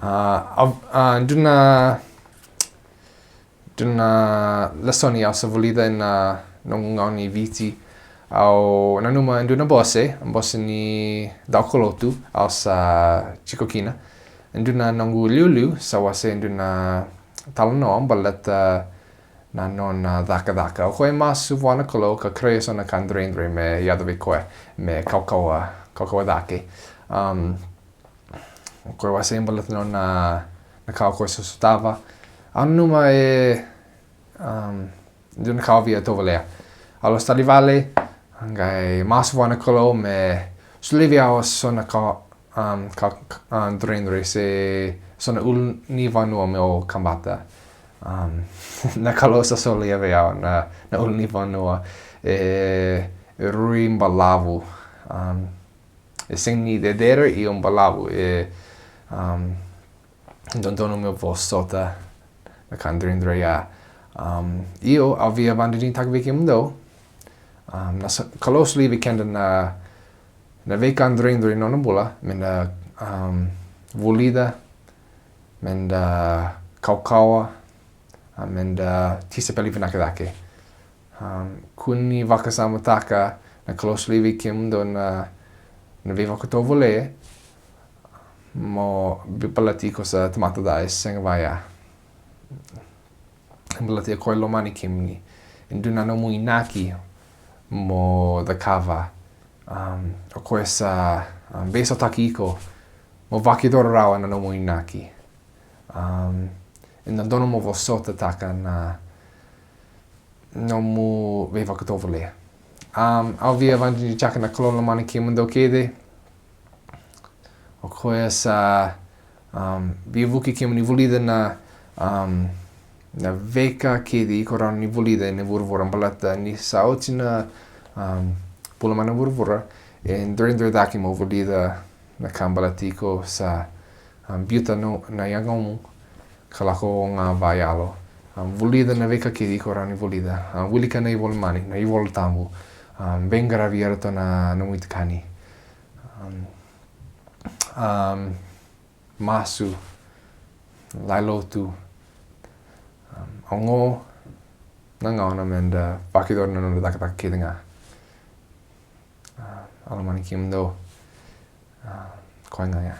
Duna lesoni au sa volida na nongoni viti au nanuma nduna bose ni daukolotu au sa chikokina nduna nongu liulu sa wase nduna talanoa balata na nona daka o koe masu wana kalou ka krea sona kandrendre me yadove koe me kaukaua dake koe wase balata nona na kau koe susutava anuma nduna kau veivakatovolei alo stali vale ngai masu wana kalou me sulevi au sona kandrendre se sona ni vanua me o kambata na kalou sa solia veao na ni vanua rui mbalavu sing ni dedera I mbalavu dondono meu vo sota na kandrendre ya io au via vandidin takviki mundo na kalou sulevi kenda na veikandrendre nona bula me na volida me na kaukaua me na tisapeli vinakadake kuni vakasamutaka na kalou sulevi ki mundo na veivakatovolei mo bipalati ko sa tamatadai senga vaya balati koe lomani kimni nduna no mui naki mo the kava o koe sa beso taki iko mo vakidora rawa na no mui naki na dono mo vo sota taka na no mu veivakatovolei au via vandini chaka na kalou lomani ki mundo kede o koe sa via vuki ki muni volida na veka kedi I korana ni volida ni vuravura balata ni sa otina pula mana vuravura ndrendre daki mo volida na kambalati ko sa biuta no na yangomu kalako nga vayalo volida na veka kedi korana ni volida wilika na ivol mani na ivol tambu bengara vierato na muitakani Masu lailotu ongo na gauna me na vakidora na nona daka kede nga alamani ki mundo koe nga ya